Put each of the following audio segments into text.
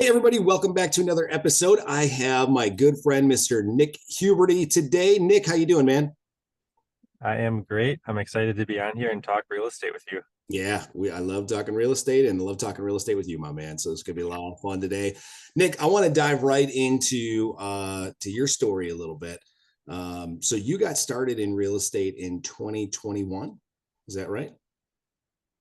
Hey everybody, welcome back to another episode. I have my good friend Mr. Nick Huberty today. Nick, how you doing, man? I am great. I'm excited to be on here and talk real estate with you. Yeah, I love talking real estate and I love talking real estate with you, my man. So it's gonna be a lot of fun today. Nick, I want to dive right into to your story a little bit. So you got started in real estate in 2021, is that right?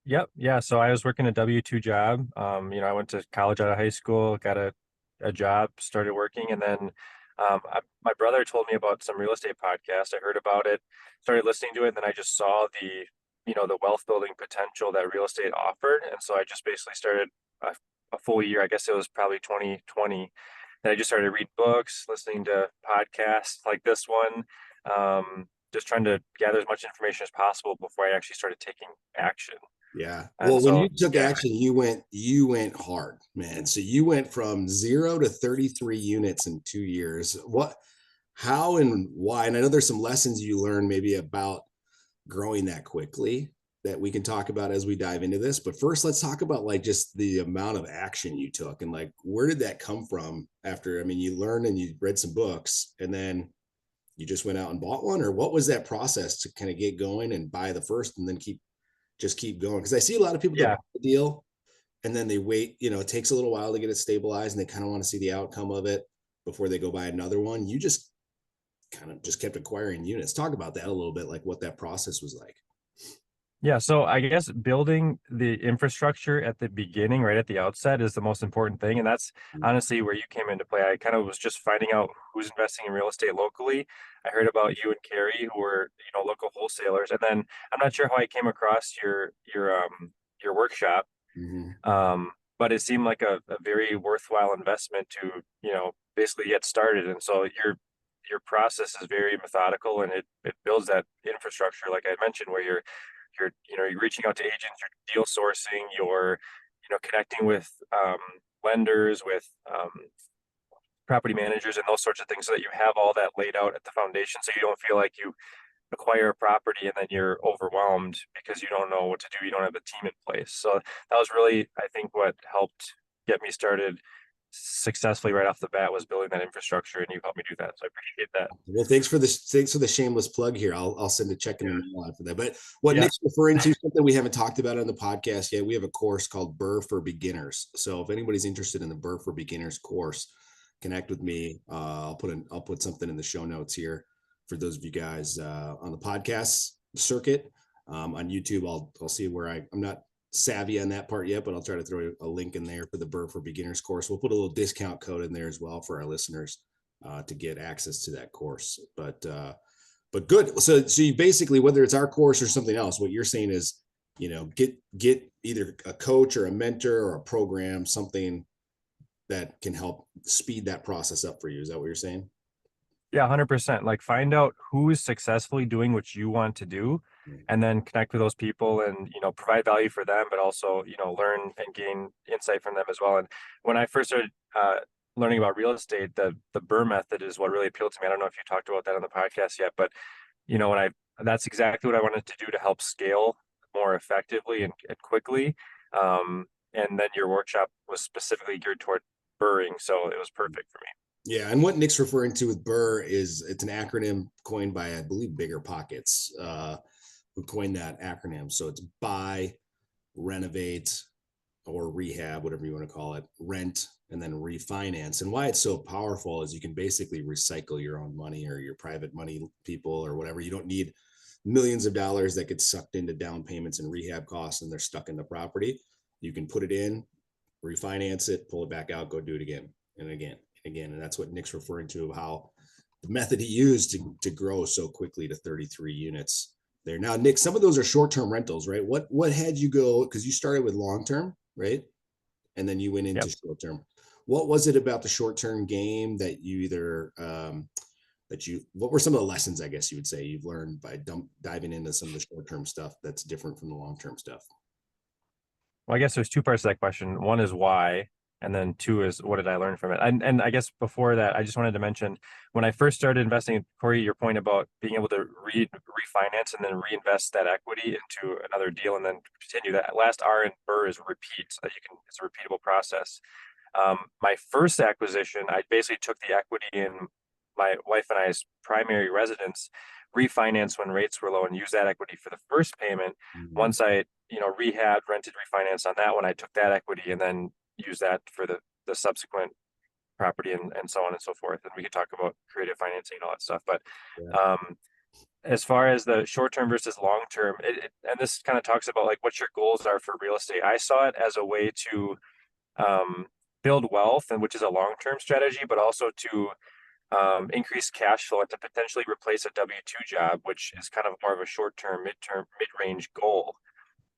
Yep. Yeah. So I was working a W-2 job. I went to college out of high school, got a job, started working, and then my brother told me about some real estate podcast. I heard about it, started listening to it, and then I just saw the wealth building potential that real estate offered. And so I just basically started a full year. I guess it was probably 2020. And I just started reading books, listening to podcasts like this one, just trying to gather as much information as possible before I actually started taking action. Yeah. And Well, when so, you took yeah, action, you went hard, man. So you went from 0 to 33 units in 2 years. How and why? And I know there's some lessons you learned maybe about growing that quickly that we can talk about as we dive into this. But first, let's talk about like just the amount of action you took and like where did that come from after, I mean, you learned and you read some books and then you just went out and bought one, or what was that process to kind of get going and buy the first and then keep going? Because I see a lot of people that yeah, buy the deal and then they wait, it takes a little while to get it stabilized and they kind of want to see the outcome of it before they go buy another one. You just kind of just kept acquiring units. Talk about that a little bit, like what that process was like. yeah. So I guess building the infrastructure at the beginning, right at the outset, is the most important thing. And that's honestly where you came into play. I kind of was just finding out who's investing in real estate locally. I heard about you and Carrie, who were, local wholesalers. And then I'm not sure how I came across your workshop. Mm-hmm. But it seemed like a very worthwhile investment to, basically get started. And so your process is very methodical and it builds that infrastructure, like I mentioned, where you're reaching out to agents, you're deal sourcing, you're, connecting with lenders, with property managers and those sorts of things so that you have all that laid out at the foundation so you don't feel like you acquire a property and then you're overwhelmed because you don't know what to do. You don't have a team in place. So that was really, I think, what helped get me started successfully right off the bat was building that infrastructure, and you helped me do that. So I appreciate that. Well, thanks for the shameless plug here. I'll send a check in the mail out for that. But what Yeah. Nick's referring to, something we haven't talked about on the podcast yet, we have a course called Burr for Beginners. So if anybody's interested in the Burr for Beginners course, connect with me. I'll put something in the show notes here for those of you guys on the podcast circuit. On YouTube, I'll see where I'm not savvy on that part yet, but I'll try to throw a link in there for the Burr for Beginners course. We'll put a little discount code in there as well for our listeners to get access to that course. But good. So you basically, whether it's our course or something else, what you're saying is, get either a coach or a mentor or a program, something that can help speed that process up for you. Is that what you're saying? Yeah, 100%. Like find out who is successfully doing what you want to do and then connect with those people and, provide value for them, but also, learn and gain insight from them as well. And when I first started learning about real estate, the Burr method is what really appealed to me. I don't know if you talked about that on the podcast yet, but when that's exactly what I wanted to do to help scale more effectively and quickly. And then your workshop was specifically geared toward burring, so it was perfect for me. Yeah, and what Nick's referring to with Burr is it's an acronym coined by, I believe, Bigger Pockets, who coined that acronym. So it's buy, renovate, or rehab, whatever you want to call it, rent, and then refinance. And why it's so powerful is you can basically recycle your own money or your private money people or whatever. You don't need millions of dollars that get sucked into down payments and rehab costs and they're stuck in the property. You can put it in, refinance it, pull it back out, go do it again and again and again. And that's what Nick's referring to, how the method he used to grow so quickly to 33 units there. Now, Nick, some of those are short-term rentals, right? What had you go, because you started with long-term, right? And then you went into Yep. short-term. What was it about the short-term game that you either what were some of the lessons, I guess you would say, you've learned by diving into some of the short-term stuff that's different from the long-term stuff? Well, I guess there's two parts to that question. One is why, and then two is what did I learn from it? And I guess before that, I just wanted to mention when I first started investing, Corey, your point about being able to refinance and then reinvest that equity into another deal and then continue that last R in Burr is repeat, so that you can, it's a repeatable process. My first acquisition, I basically took the equity in my wife and I's primary residence, refinanced when rates were low, and used that equity for the first payment. Mhm. Once I, rehabbed, rented, refinanced on that one, I took that equity and then used that for the subsequent property and so on and so forth. And we could talk about creative financing and all that stuff. But Yeah. um, as far as the short term versus long term, and this kind of talks about like what your goals are for real estate. I saw it as a way to um, build wealth, and which is a long term strategy, but also to increase cash flow and to potentially replace a W-2 job, which is kind of more of a short term, mid range goal.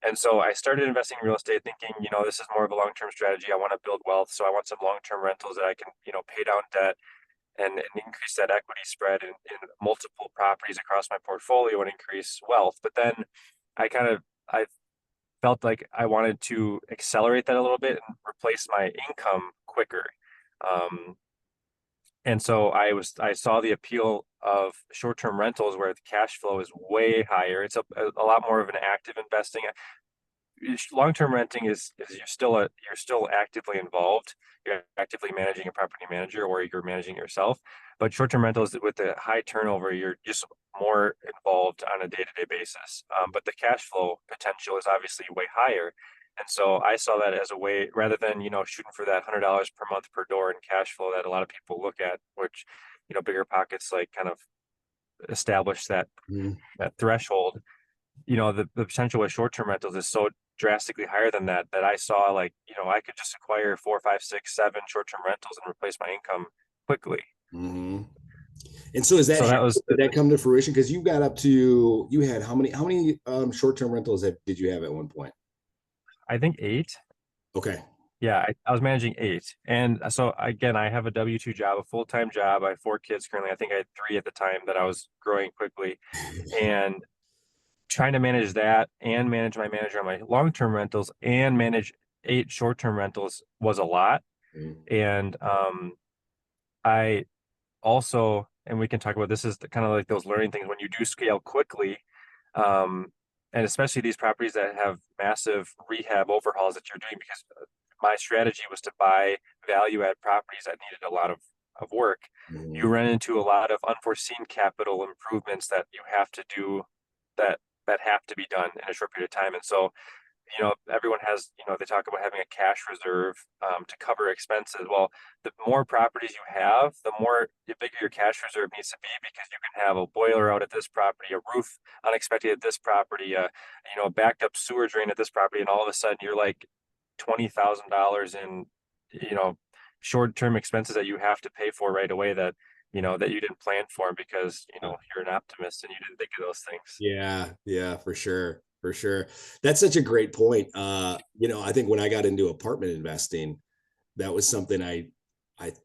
And so I started investing in real estate thinking, this is more of a long term strategy. I want to build wealth. So I want some long term rentals that I can, pay down debt and increase that equity spread in multiple properties across my portfolio and increase wealth. But then I felt like I wanted to accelerate that a little bit and replace my income quicker. Um, and so I saw the appeal of short-term rentals where the cash flow is way higher. It's a lot more of an active investing. Long-term renting is you're still actively involved. You're actively managing a property manager or you're managing it yourself. But short-term rentals with the high turnover, you're just more involved on a day-to-day basis. But the cash flow potential is obviously way higher. And so I saw that as a way, rather than, shooting for that $100 per month per door in cash flow that a lot of people look at, which, bigger pockets like kind of establish Mhm. that threshold. The potential with short-term rentals is so drastically higher than that I saw like, I could just acquire 4, 5, 6, 7 short-term rentals and replace my income quickly. Mhm. And so is that So that was, did that come to fruition? Because you got up to you had how many short-term rentals did you have at one point? I think 8. Okay. Yeah, I was managing 8. And so again, I have a W-2 job, a full-time job. I have 4 kids currently. I think I had 3 at the time that I was growing quickly. And trying to manage that and manage my manager on my long-term rentals and manage 8 short-term rentals was a lot. Mhm. And I also, and we can talk about this, is kind of like those learning things when you do scale quickly, um, and especially these properties that have massive rehab overhauls that you're doing, because my strategy was to buy value add properties that needed a lot of work. You Mhm. run into a lot of unforeseen capital improvements that you have to do that have to be done in a short period of time. And so everyone has, they talk about having a cash reserve to cover expenses. Well, the more properties you have, the bigger your cash reserve needs to be, because you can have a boiler out at this property, a roof unexpected at this property, a backed up sewer drain at this property, and all of a sudden you're like $20,000 in, you know, short-term expenses that you have to pay for right away that, that you didn't plan for because, you're an optimist and you didn't think of those things. Yeah, yeah, for sure. For sure. That's such a great point. I think when I got into apartment investing, that was something I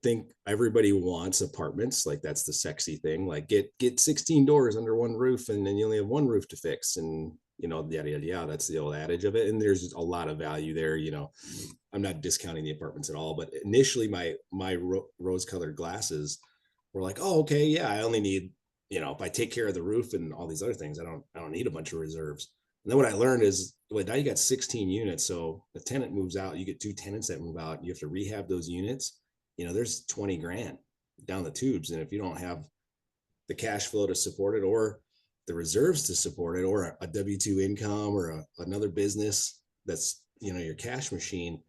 think everybody wants apartments. Like that's the sexy thing. Like get 16 doors under one roof and then you only have one roof to fix. And yada yada yada. That's the old adage of it. And there's a lot of value there. I'm not discounting the apartments at all, but initially my rose-colored glasses were like, oh, okay, yeah, I only need, if I take care of the roof and all these other things, I don't need a bunch of reserves. And then what I learned is, well, now you got 16 units. So the tenant moves out, you get 2 tenants that move out, you have to rehab those units. There's 20 grand down the tubes. And if you don't have the cash flow to support it or the reserves to support it or a W-2 income or another business that's, your cash machine,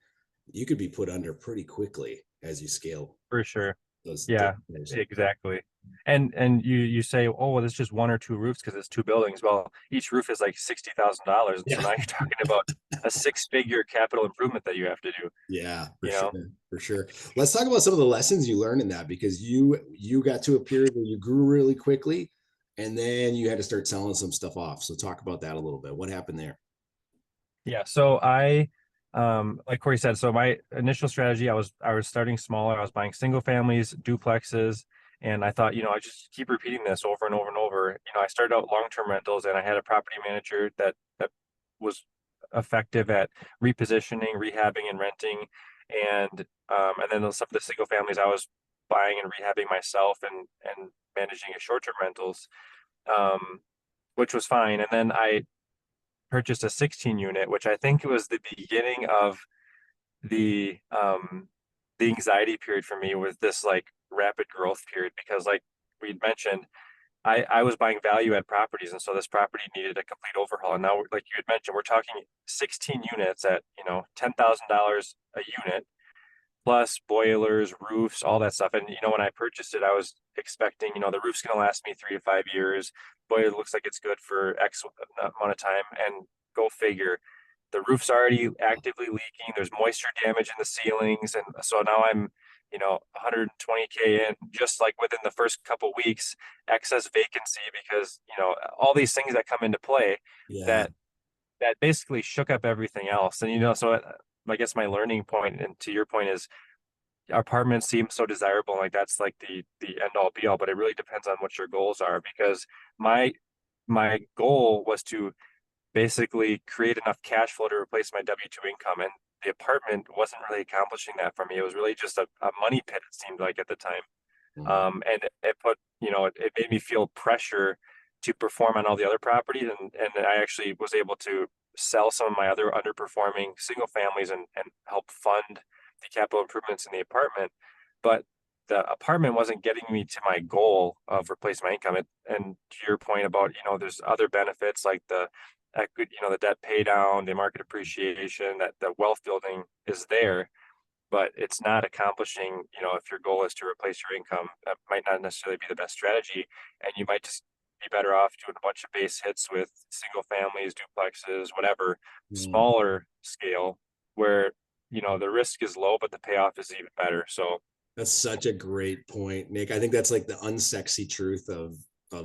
you could be put under pretty quickly as you scale For sure. those Yeah, things. exactly. And you say, oh, well, it's just 1 or 2 roofs because it's 2 buildings. Well, each roof is like $60,000, and so Yeah. now you're talking about a 6-figure capital improvement that you have to do. Yeah, for You sure. know, For sure. Let's talk about some of the lessons you learned in that because you got to a period where you grew really quickly and then you had to start selling some stuff off. So talk about that a little bit. What happened there? yeah. So like Corey said, so my initial strategy, I was starting smaller. I was buying single families, duplexes, and I thought, I just keep repeating this over and over and over. I started out long-term rentals, and I had a property manager that was effective at repositioning, rehabbing, and renting, and then some of the single families I was buying and rehabbing myself and managing as short-term rentals, um, which was fine. And then I purchased a 16 unit, which I think was the beginning of the the anxiety period for me was this like rapid growth period, because like we'd mentioned, I was buying value add properties, and so this property needed a complete overhaul. And now, like you had mentioned, we're talking 16 units at, you know, $10,000 a unit, plus boilers, roofs, all that stuff. And, you know, when I purchased it, I was expecting, you know, the roof's going to last me 3 to 5 years. Boiler looks like it's good for X amount of time. And go figure, the roof's already actively leaking. There's moisture damage in the ceilings. And so now I'm, you know, 120K in just like within the first couple weeks, excess vacancy, because, you know, all these things that come into play Yeah. that basically shook up everything else. And, you know, so I guess my learning point, and to your point, is apartments seem so desirable. Like that's like the end all be all, but it really depends on what your goals are, because my goal was to basically create enough cash flow to replace my W-2 income. And the apartment wasn't really accomplishing that for me. It was really just a money pit, it seemed like at the time. Mhm. And it put, you know, it made me feel pressure to perform on all the other properties. And I actually was able to sell some of my other underperforming single families and help fund the capital improvements in the apartment. But the apartment wasn't getting me to my goal of replacing my income. And to your point about, you know, there's other benefits like the equity, you know, the debt pay down, the market appreciation, that the wealth building is there, but it's not accomplishing, you know, if your goal is to replace your income, that might not necessarily be the best strategy. And you might just be better off doing a bunch of base hits with single families, duplexes, whatever, Mm. smaller scale, where, you know, the risk is low, but the payoff is even better. So That's such a great point, Nick. I think that's like the unsexy truth of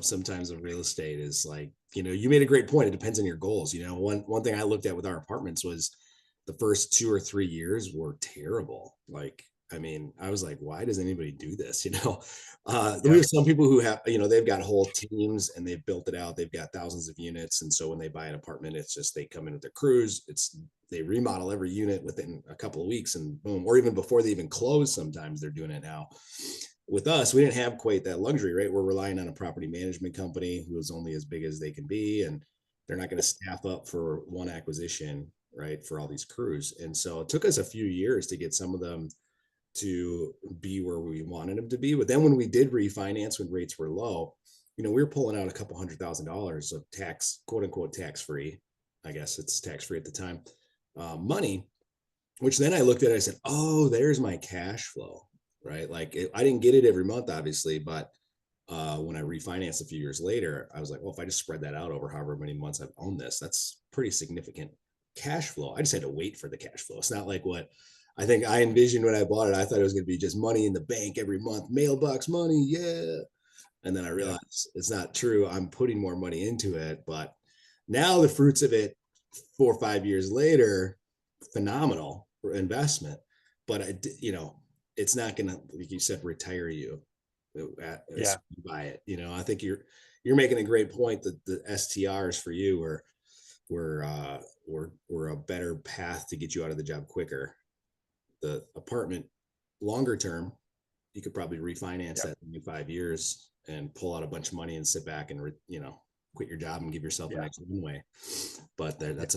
sometimes of real estate is like, you know, you made a great point. It depends on your goals. You know, one thing I looked at with our apartments was the first 2 or 3 years were terrible. Like, I mean, I was like, why does anybody do this? You know, we yeah, have some people who have, you know, they've got whole teams and they've built it out. They've got thousands of units, and so when they buy an apartment, it's just they come in with their crews. It's they remodel every unit within a couple of weeks, and boom, or even before they even close. Sometimes they're doing it now. With us, we didn't have quite that luxury, right? We're relying on a property management company who is only as big as they can be, and they're not going to staff up for one acquisition, right? For all these crews, and so it took us a few years to get some of them to be where we wanted them to be. But then when we did refinance, when rates were low, you know, we were pulling out a couple $100,000 of tax, quote unquote, tax free. I guess it's tax free at the time, money, which then I looked at it, I said, oh, there's my cash flow, right? Like I didn't get it every month, obviously, but when I refinanced a few years later, I was like, well, if I just spread that out over however many months I've owned this, that's pretty significant cash flow. I just had to wait for the cash flow. It's not like what I think I envisioned when I bought it. I thought it was going to be just money in the bank every month, mailbox money. Yeah. And then I yeah, realized it's not true. I'm putting more money into it, but now the fruits of it 4 or 5 years later, phenomenal for investment. But you know, it's not going to, like you said, retire you as yeah. you buy it. You know, I think you're making a great point that the STRs for you were a better path to get you out of the job quicker. The apartment, longer term, you could probably refinance Yeah. that in 5 years and pull out a bunch of money and sit back and you know, quit your job and give yourself a Yeah. next runway. But that's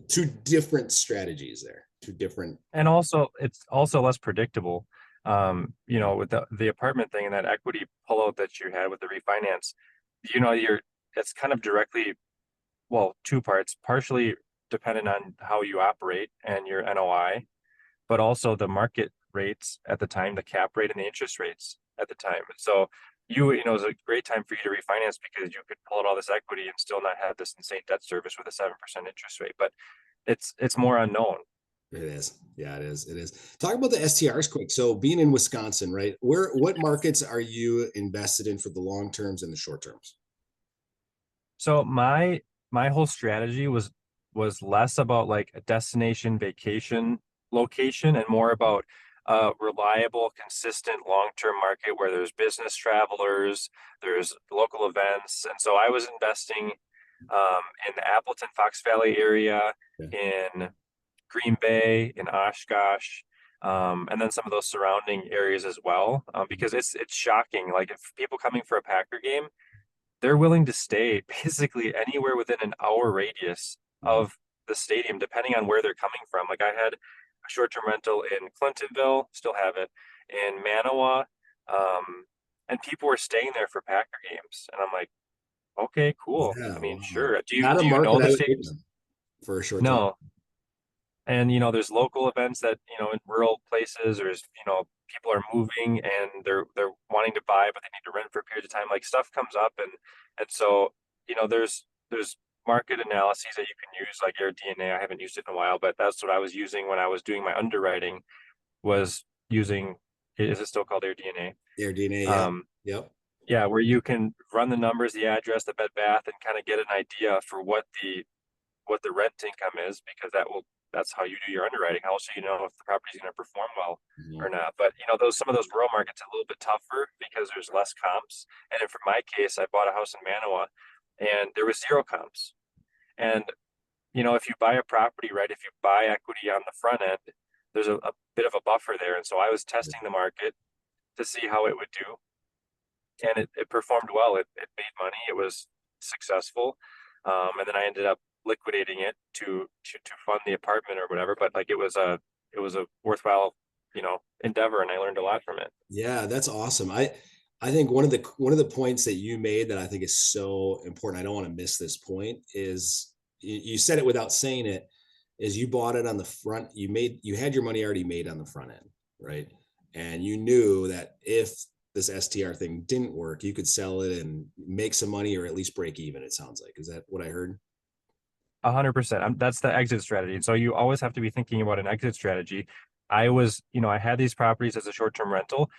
two different strategies there. Two different. And also it's also less predictable. You know, with the apartment thing and that equity pullout that you had with the refinance, you know, it's kind of directly, well, two parts, partially dependent on how you operate and your NOI, but also the market rates at the time, the cap rate and the interest rates at the time. So you know, it was a great time for you to refinance because you could pull out all this equity and still not have this insane debt service with a 7% interest rate. But it's more unknown. It is. Yeah, it is. It is. Talk about the STRs quick. So being in Wisconsin, right? What markets are you invested in for the long terms and the short terms? So my whole strategy was less about like a destination vacation location and more about a reliable, consistent long-term market where there's business travelers, there's local events. And so I was investing in the Appleton Fox Valley area, Yeah. in Green Bay, in Oshkosh, and then some of those surrounding areas as well. Because it's shocking. Like if people coming for a Packer game, they're willing to stay basically anywhere within an hour radius Mhm. of the stadium, depending on where they're coming from. Like I had a short-term rental in Clintonville, still have it, in Manawa, and people were staying there for Packer games, and I'm like, okay, cool. Yeah, I mean, wow. sure. Not a Do you know market the I would think stadiums? of for a short term. No. And there's local events that in rural places, or people are moving and they're wanting to buy, but they need to rent for a period of time. Like stuff comes up, and so there's market analyses that you can use, like Air DNA. I haven't used it in a while, but that's what I was using when I was doing my underwriting. Was using, is it still called Air DNA? Their DNA, yeah. Um, Yep. yeah, where you can run the numbers, the address, the bed bath, and kind of get an idea for what the rent income is, because that's how you do your underwriting. How else do you know if the property is going to perform well Mhm. or not? But those some of those rural markets are a little bit tougher because there's less comps. And then for my case, I bought a house in Manawa, and there was zero comps. And if you buy a property, right, if you buy equity on the front end, there's a bit of a buffer there. And so I was testing the market to see how it would do, and it performed well. It made money. It was successful, and then I ended up liquidating it to fund the apartment or whatever. But like it was a worthwhile endeavor, and I learned a lot from it. Yeah, that's awesome. I think one of the points that you made that I think is so important, I don't want to miss this point, is you said it without saying it, is you bought it on the front, you had your money already made on the front end, right? And you knew that if this STR thing didn't work, you could sell it and make some money or at least break even, it sounds like. Is that what I heard? 100%. That's the exit strategy. And so you always have to be thinking about an exit strategy. I had these properties as a short-term rental.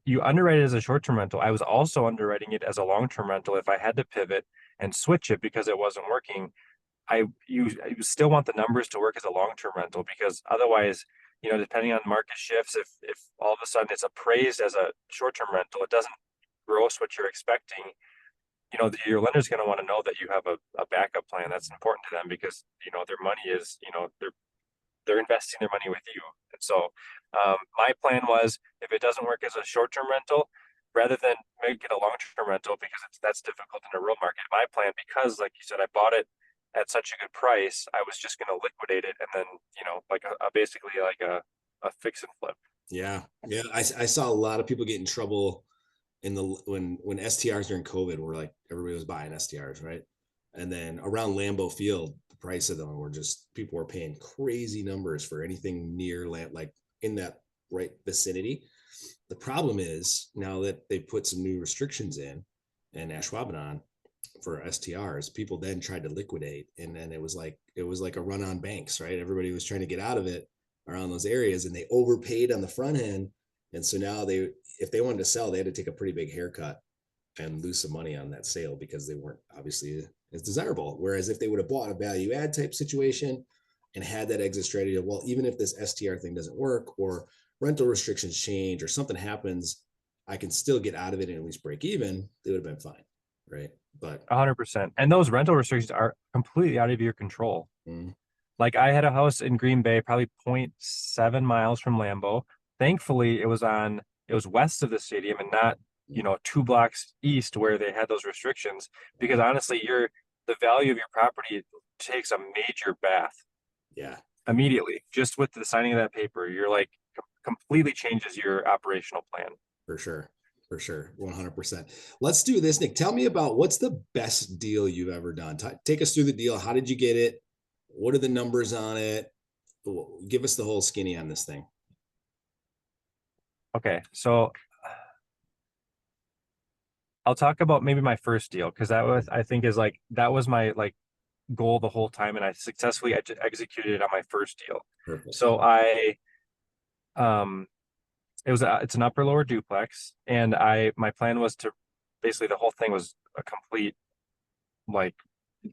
You underwrite it as a short-term rental. I was also underwriting it as a long-term rental if I had to pivot and switch it because it wasn't working. You still want the numbers to work as a long-term rental, because otherwise, depending on market shifts, if all of a sudden it's appraised as a short-term rental, it doesn't gross what you're expecting. Your lender's going to want to know that you have a backup plan. That's important to them, because their money is, they're investing their money with you. And so my plan was, if it doesn't work as a short-term rental, rather than make it a long-term rental, because that's difficult in a real market, my plan, because like you said, I bought it at such a good price, I was just going to liquidate it, and then like basically like a fix and flip. Yeah. Yeah. I saw a lot of people get in trouble in the when STRs during COVID were like everybody was buying STRs, right? And then around Lambeau Field, the price of them were just people were paying crazy numbers for anything near land, like in that right vicinity. The problem is now that they put some new restrictions in Ashwaubenon for STRs, people then tried to liquidate, and then it was like a run on banks, right? Everybody was trying to get out of it around those areas, and they overpaid on the front end, and so now if they wanted to sell, they had to take a pretty big haircut and lose some money on that sale because they weren't obviously as desirable. Whereas if they would have bought a value add type situation and had that exit strategy of, well, even if this STR thing doesn't work or rental restrictions change or something happens, I can still get out of it and at least break even, they would have been fine. Right. But 100%. And those rental restrictions are completely out of your control. mm, Like I had a house in Green Bay, probably 0.7 miles from Lambeau. Thankfully, it was west of the stadium and not, mm, 2 blocks east where they had those restrictions. Because honestly, the value of your property takes a major bath yeah, immediately just with the signing of that paper. You're like completely changes your operational plan. for sure. For sure. 100%. Let's do this, Nick. Tell me about what's the best deal you've ever done. Take us through the deal. How did you get it? What are the numbers on it? Give us the whole skinny on this thing. Okay, so I'll talk about maybe my first deal, because I think that was my like goal the whole time, and I successfully executed it on my first deal. Perfect. So um it's an upper lower duplex, and my plan was to basically, the whole thing was a complete, like,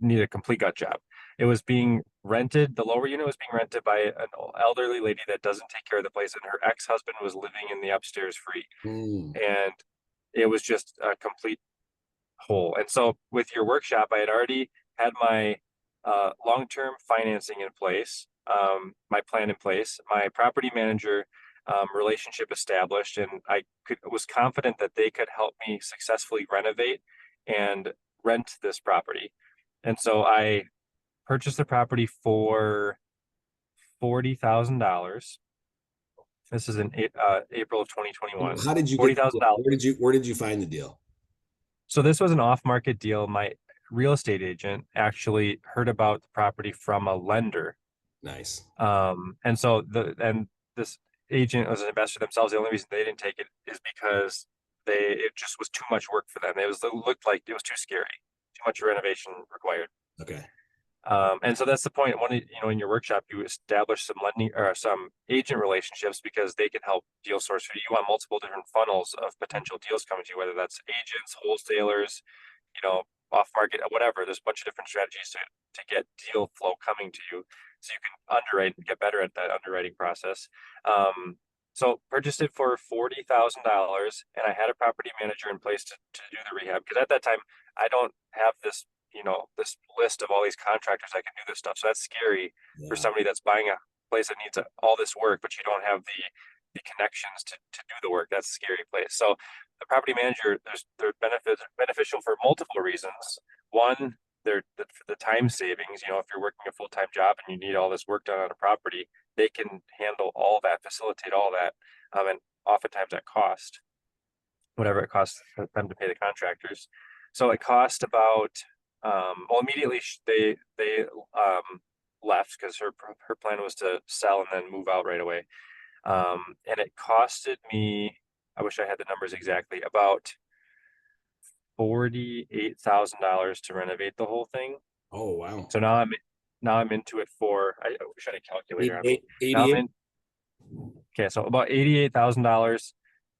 need a complete gut job. It was being rented. The lower unit was being rented by an elderly lady that doesn't take care of the place, and her ex-husband was living in the upstairs free, Mm, and it was just a complete hole. And so with your workshop, I had already had my long-term financing in place, my plan in place, my property manager relationship established, and was confident that they could help me successfully renovate and rent this property. And so I purchased the property for $40,000. This is in April of 2021. How did you get, $40,000. where did you find the deal? So this was an off-market deal. My real estate agent actually heard about the property from a lender. Nice. And this agent was an investor themselves. The only reason they didn't take it is because it just was too much work for them. It looked like it was too scary, too much renovation required. Okay. And so that's the point. In your workshop, you establish some lending or some agent relationships because they can help deal source for you. You want multiple different funnels of potential deals coming to you, whether that's agents, wholesalers, off market, whatever. There's a bunch of different strategies to get deal flow coming to you, so you can underwrite and get better at that underwriting process. So purchased it for $40,000, and I had a property manager in place to do the rehab, because at that time I don't have this this list of all these contractors that can do this stuff. So that's scary for Yeah. somebody that's buying a place that needs all this work, but you don't have the connections to do the work. That's a scary place. So the property manager, they're beneficial for multiple reasons. One, they're the time savings. If you're working a full-time job and you need all this work done on a property, they can handle all that, facilitate all that, and oftentimes at cost, whatever it costs for them to pay the contractors. So it cost about immediately they left because her plan was to sell and then move out right away. And it costed me, I wish I had the numbers exactly, about $48,000 to renovate the whole thing. Oh, wow. So now I'm into it for, I wish I had a calculator on me. Now 88. Okay, so about $88,000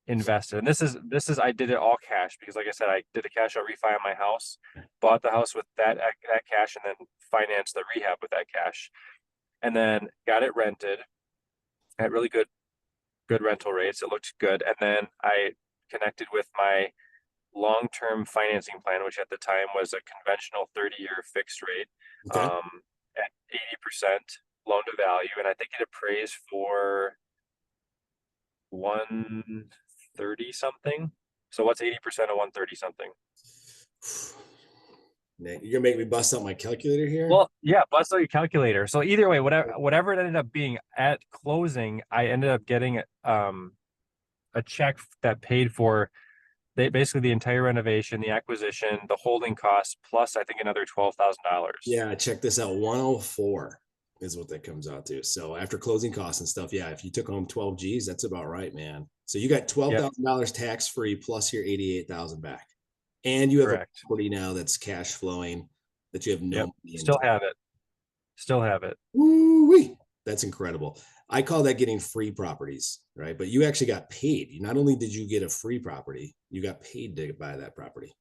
invested. And this is I did it all cash because, like I said, I did a cash out refi on my house, bought the house with that cash, and then financed the rehab with that cash, and then got it rented at really good rental rates. It looked good, and then I connected with my long-term financing plan, which at the time was a conventional 30-year fixed rate, Okay. at 80% loan to value, and I think it appraised for 130 something. So what's 80% of 130 something? Nick, you're gonna make me bust out my calculator here? Well, yeah, bust out your calculator. So either way, whatever it ended up being at closing, I ended up getting a check that paid for basically the entire renovation, the acquisition, the holding costs, plus I think another $12,000. Yeah, check this out. 104 is what that comes out to. So after closing costs and stuff, yeah, if you took home 12 G's, that's about right, man. So you got $12,000 tax free plus your 88,000 back. And you have Correct. a property now that's cash flowing that you have no money Still into. have it. Still have it. Woo-wee. That's incredible. I call that getting free properties, right? But you actually got paid. Not only did you get a free property, you got paid to buy that property.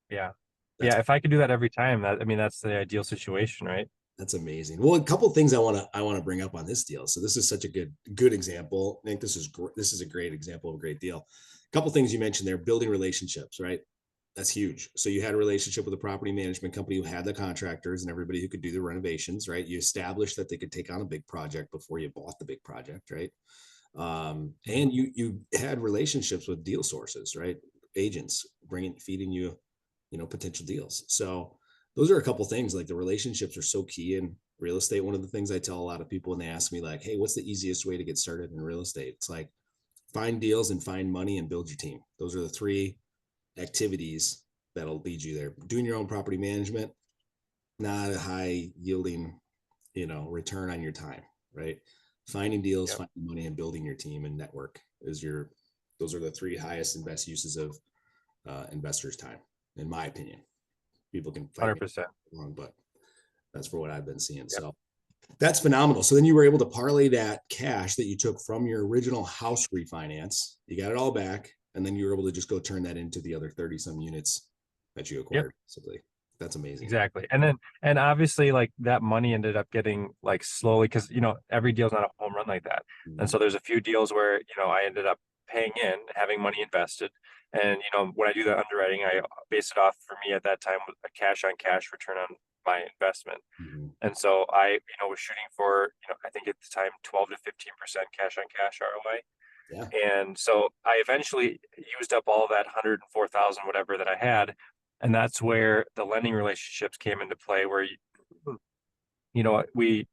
Yeah. That's, If I could do that every time, that's the ideal situation, right? that's amazing. Well, a couple of things I want to bring up on this deal. So this is such a good example. I think this is a great example of a great deal. A couple of things you mentioned there, building relationships, right? That's huge. So you had a relationship with a property management company who had the contractors and everybody who could do the renovations, right? You established that they could take on a big project before you bought the big project, right? And you had relationships with deal sources, right? Agents feeding you, potential deals. So those are a couple things. Like the relationships are so key in real estate. One of the things I tell a lot of people when they ask me, like, hey, what's the easiest way to get started in real estate? It's like find deals and find money and build your team. Those are the three activities that'll lead you there. Doing your own property management, not a high yielding, return on your time, right? Finding deals, finding money, and building your team and network those are the three highest and best uses of investors' time, in my opinion. People can fight 100%. wrong, but that's for what I've been seeing. So that's phenomenal. So then you were able to parlay that cash that you took from your original house refinance. You got it all back. And then you were able to just go turn that into the other 30 some units that you acquired. Basically. That's amazing. Exactly. And obviously, like, that money ended up getting, like, slowly, because every deal's not a home run like that. And so there's a few deals where I ended up paying in, having money invested, and when I do the underwriting, I base it off, for me at that time, with a cash on cash return on my investment. And so I was shooting for I think at the time 12 to 15% cash on cash ROI. Yeah. And so I eventually used up all of that 104,000 whatever that I had, and that's where the lending relationships came into play, where we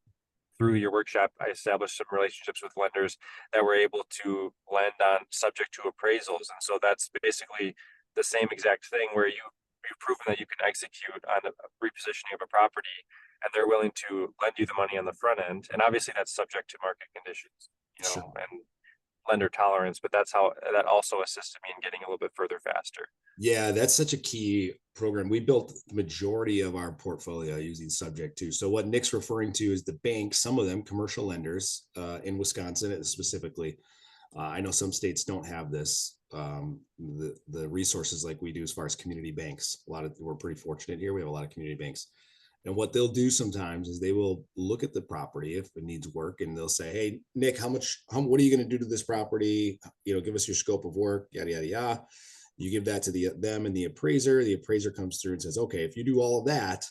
through your workshop, I established some relationships with lenders that were able to lend on subject to appraisals. And so that's basically the same exact thing where you've proven that you can execute on a repositioning of a property, and they're willing to lend you the money on the front end. And obviously that's subject to market conditions, Sure. and lender tolerance, but that's how that also assisted me in getting a little bit further faster. Yeah, that's such a key program. We built the majority of our portfolio using subject to. So what Nick's referring to is the banks, some of them commercial lenders in Wisconsin specifically. I know some states don't have this, the resources like we do as far as community banks. We're pretty fortunate here. We have a lot of community banks. And what they'll do sometimes is they will look at the property if it needs work, and they'll say, "Hey, Nick, what are you going to do to this property? Give us your scope of work, yada yada yada." You give that to them and the appraiser. The appraiser comes through and says, "Okay, if you do all of that,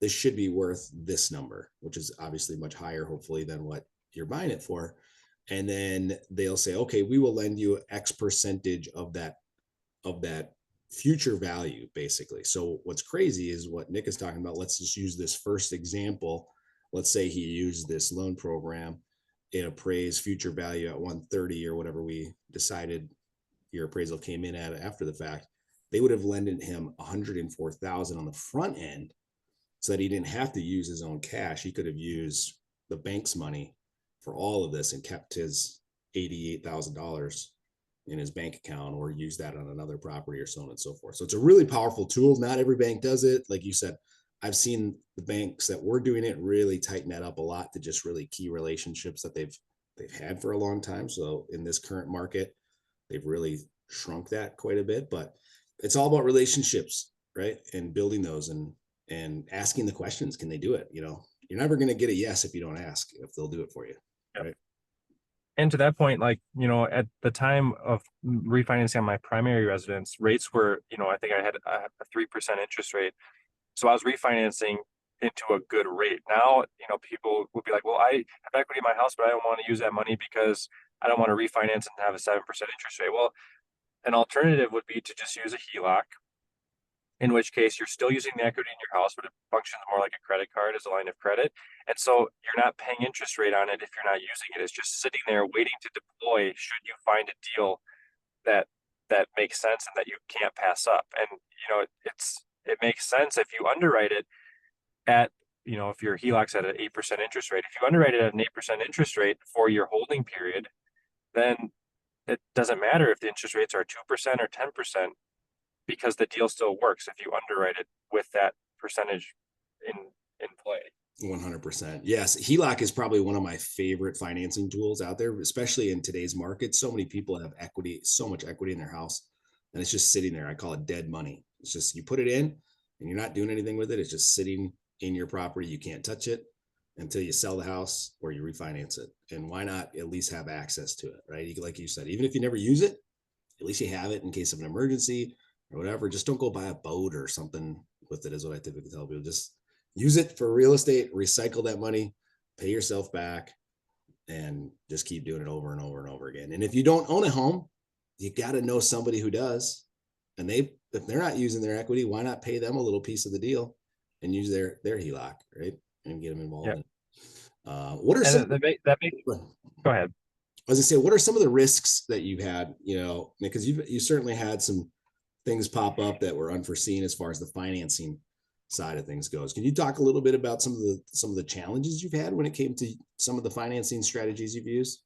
this should be worth this number," which is obviously much higher, hopefully, than what you're buying it for. And then they'll say, "Okay, we will lend you X percentage of that future value," basically. So what's crazy is what Nick is talking about. Let's just use this first example. Let's say he used this loan program, it appraised future value at 130 or whatever we decided your appraisal came in at after the fact. They would have lended him 104,000 on the front end so that he didn't have to use his own cash. He could have used the bank's money for all of this and kept his $88,000 in his bank account, or use that on another property, or so on and so forth. So it's a really powerful tool. Not every bank does it. Like you said, I've seen the banks that were doing it really tighten that up a lot to just really key relationships that they've had for a long time. So in this current market, they've really shrunk that quite a bit. But it's all about relationships, right? And building those and asking the questions. Can they do it? You're never going to get a yes if you don't ask if they'll do it for you. Yep. Right. And to that point, like, at the time of refinancing on my primary residence, rates were, I think I had a 3% interest rate. So I was refinancing into a good rate. Now, people would be like, well, I have equity in my house, but I don't want to use that money because I don't want to refinance and have a 7% interest rate. Well, an alternative would be to just use a HELOC, in which case you're still using the equity in your house, but it functions more like a credit card as a line of credit. And so you're not paying interest rate on it if you're not using it. It's just sitting there waiting to deploy should you find a deal that makes sense and that you can't pass up. And it makes sense if you underwrite it at, if your HELOC's at an 8% interest rate. If you underwrite it at an 8% interest rate for your holding period, then it doesn't matter if the interest rates are 2% or 10%, because the deal still works if you underwrite it with that percentage in play. 100%. Yes. HELOC is probably one of my favorite financing tools out there, especially in today's market. So many people have equity, so much equity in their house, and it's just sitting there. I call it dead money. It's just, you put it in and you're not doing anything with it. It's just sitting in your property. You can't touch it until you sell the house or you refinance it. And why not at least have access to it, right? Like you said, even if you never use it, at least you have it in case of an emergency or whatever. Just don't go buy a boat or something with it, is what I typically tell people. Just use it for real estate, recycle that money, pay yourself back, and just keep doing it over and over and over again. And if you don't own a home, you got to know somebody who does. And if they're not using their equity, why not pay them a little piece of the deal and use their HELOC, right? And get them involved. Yep. In what are some? Go ahead. I was gonna say, what are some of the risks that you've had? Because you certainly had some things pop up that were unforeseen as far as the financing side of things goes. Can you talk a little bit about some of the challenges you've had when it came to some of the financing strategies you've used?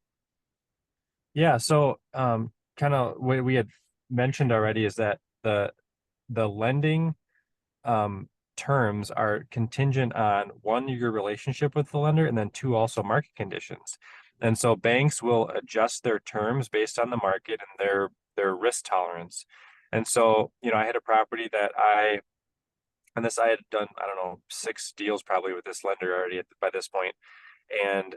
Yeah. So, kind of what we had mentioned already is that the lending terms are contingent on, one, your relationship with the lender, and then two, also market conditions. And so banks will adjust their terms based on the market and their risk tolerance. And so, I had a property that I had done, I don't know, 6 deals probably with this lender already by this point, and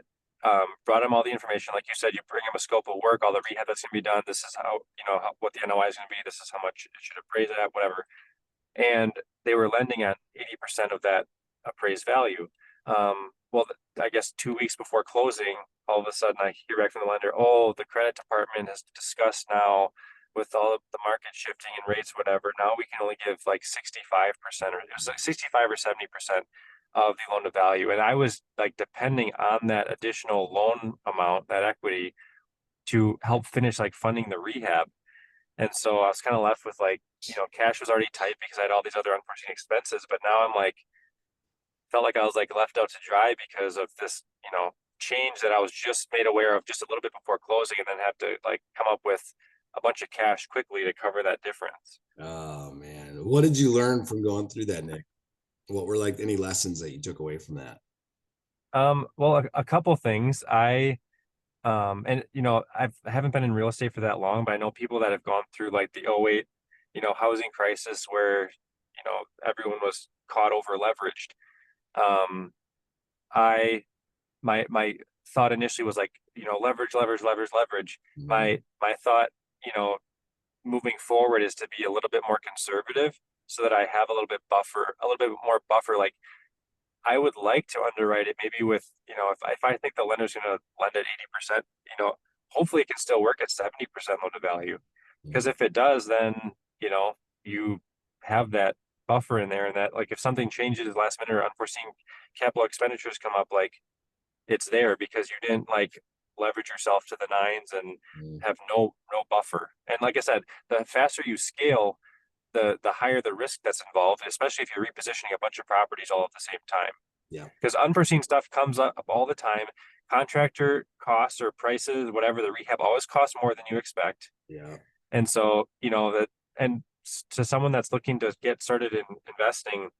brought him all the information. Like you said, you bring him a scope of work, all the rehab that's going to be done. This is how, what the NOI is going to be. This is how much it should appraise at, whatever. And they were lending at 80% of that appraised value. Well, I guess 2 weeks before closing, all of a sudden I hear back from the lender, oh, the credit department has discussed now, with all of the market shifting and rates, whatever, now we can only give like 65%, or it was like 65 or 70% of the loan to value. And I was like depending on that additional loan amount, that equity, to help finish like funding the rehab. And so I was kind of left with like, cash was already tight because I had all these other unforeseen expenses. But now I'm like, felt like I was like left out to dry because of this, change that I was just made aware of just a little bit before closing, and then have to like come up with a bunch of cash quickly to cover that difference. Oh man, what did you learn from going through that, Nick? What were like any lessons that you took away from that? Well, a couple things. And I haven't been in real estate for that long, but I know people that have gone through like the '08, housing crisis where, everyone was caught over leveraged. Um, I my thought initially was like, leverage, leverage, leverage, leverage. Mhm. My thought, you know, moving forward is to be a little bit more conservative so that I have a little bit more buffer. Like I would like to underwrite it maybe with, if I think the lender's going to lend at 80%, hopefully it can still work at 70% loan to value. Because Mhm. if it does, then, you have that buffer in there, and that like if something changes last minute or unforeseen capital expenditures come up, like it's there because you didn't like leverage yourself to the nines and Mhm. have no buffer. And like I said, the faster you scale, the higher the risk that's involved, especially if you're repositioning a bunch of properties all at the same time. Yeah, Because unforeseen stuff comes up all the time. Contractor costs or prices, whatever, the rehab always costs more than you expect. yeah, And so, and to someone that's looking to get started in investing,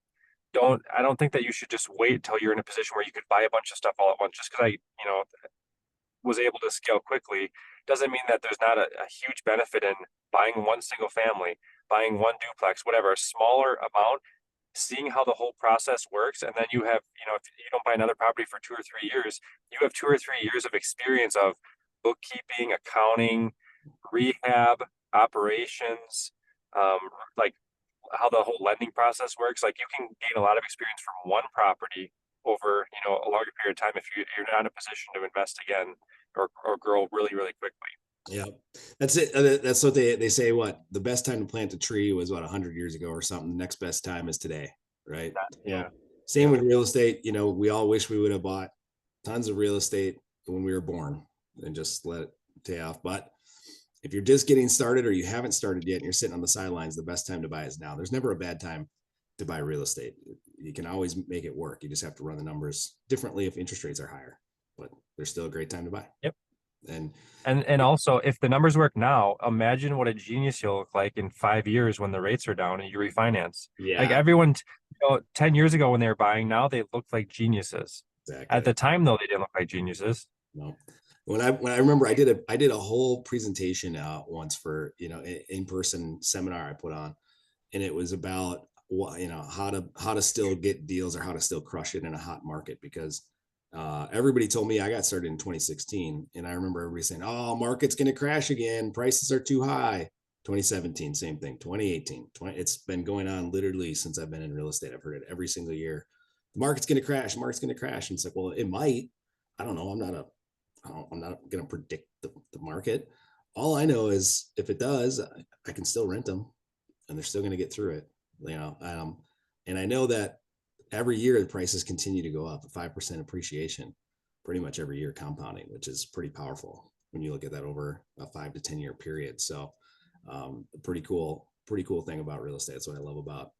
I don't think that you should just wait until you're in a position where you could buy a bunch of stuff all at once. Just because was able to scale quickly doesn't mean that there's not a huge benefit in buying one single family, buying one duplex, whatever, a smaller amount, seeing how the whole process works. And then you have, if you don't buy another property for 2 or 3 years, you have 2 or 3 years of experience of bookkeeping, accounting, rehab, operations, um, like how the whole lending process works. Like you can gain a lot of experience from one property over, a longer period of time if you're not in a position to invest again or grow really, really quickly. yeah. That's it. That's what they say. What the best time to plant a tree was what 100 years ago or something. The next best time is today, right? Yeah. So same Yeah. with real estate. We all wish we would have bought tons of real estate when we were born and just let it pay off. But if you're just getting started or you haven't started yet and you're sitting on the sidelines, the best time to buy is now. There's never a bad time to buy real estate. You can always make it work. You just have to run the numbers differently if interest rates are higher, but there's still a great time to buy. Yep. And And also, if the numbers work now, imagine what a genius you'll look like in 5 years when the rates are down and you refinance. Like yeah, everyone, 10 years ago when they were buying, now they look like geniuses. At exactly. the time, though, they didn't look like geniuses. No. When I remember I did a whole presentation once for in person seminar I put on, and it was about what how to still get deals or how to still crush it in a hot market because everybody told me I got started in 2016, and I remember everybody saying, "Oh, market's going to crash again. Prices are too high." 2017, same thing. 2018, it's been going on literally since I've been in real estate. I've heard it every single year. The market's going to crash. The market's going to crash, and it's like, well, it might. I don't know. I'm not going to predict the market. All I know is if it does, I can still rent them and they're still going to get through it. You know, and I know that every year the prices continue to go up, 5% appreciation, pretty much every year compounding, which is pretty powerful when you look at that over a 5 to 10 year period. So, pretty cool thing about real estate. That's what I love about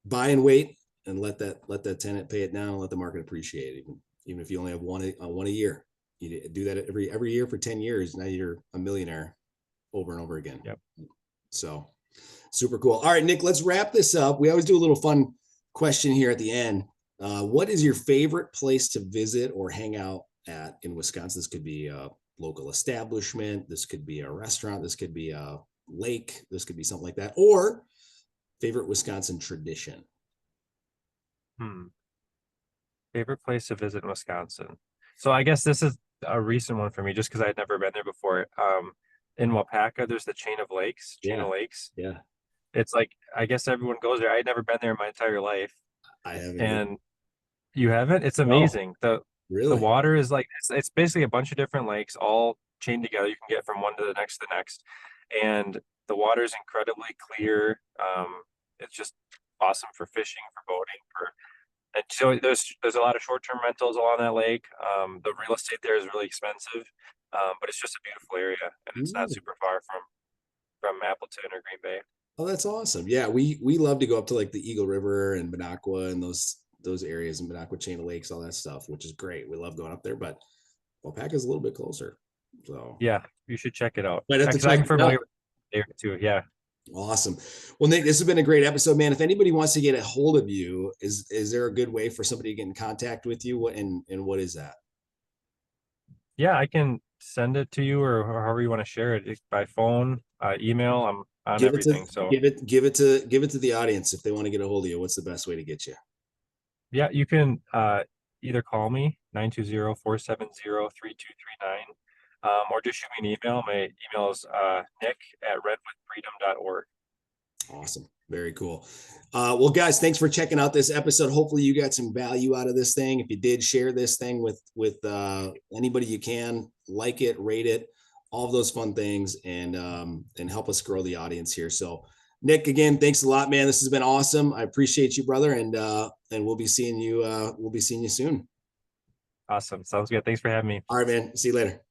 buy and wait and let that tenant pay it down and let the market appreciate, even if you only have one a year. You do that every year for 10 years. Now you're a millionaire over and over again. Yep. So super cool. All right, Nick, let's wrap this up. We always do a little fun question here at the end. What is your favorite place to visit or hang out at in Wisconsin? This could be a local establishment. This could be a restaurant. This could be a lake. This could be something like that. Or favorite Wisconsin tradition. Hmm. Favorite place to visit in Wisconsin. So I guess this is a recent one for me just because I had never been there before. In Wapaka, there's the chain Yeah, of lakes. yeah. It's like, I guess everyone goes there. I had never been there in my entire life. I haven't either. And you haven't? It's No, amazing. The really. water is like, it's basically a bunch of different lakes all chained together. You can get from one to the next. And the water is incredibly clear. It's just awesome for fishing, for boating, And so there's a lot of short-term rentals along that lake. The real estate there is really expensive, but it's just a beautiful area, and it's not Mm. super far from Appleton or Green Bay. Oh, that's awesome. Yeah, we love to go up to like the Eagle River and Minocqua and those areas and Minocqua Chain of Lakes, all that stuff, which is great. We love going up there, but Waupaca is a little bit closer. So Yeah, you should check it out. might have to Because check I'm it out. familiar with the area too. Yeah. Awesome. Well, Nick, this has been a great episode, man. If anybody wants to get a hold of you, is there a good way for somebody to get in contact with you? And what is that? Yeah, I can send it to you or however you want to share it by phone, email. I'm on Give it to everything. So give it to the audience if they want to get a hold of you. What's the best way to get you? yeah, you can either call me 920-470-3239, or just shoot me an email. My email is nick@redwoodfreedom.org. Awesome. Very cool. Well, guys, thanks for checking out this episode. Hopefully you got some value out of this thing. If you did, share this thing with anybody you can, like it, rate it, all of those fun things, and help us grow the audience here. So Nick, again, thanks a lot, man. This has been awesome. I appreciate you, brother. And we'll be seeing you soon. Awesome. Sounds good. Thanks for having me. All right, man. See you later.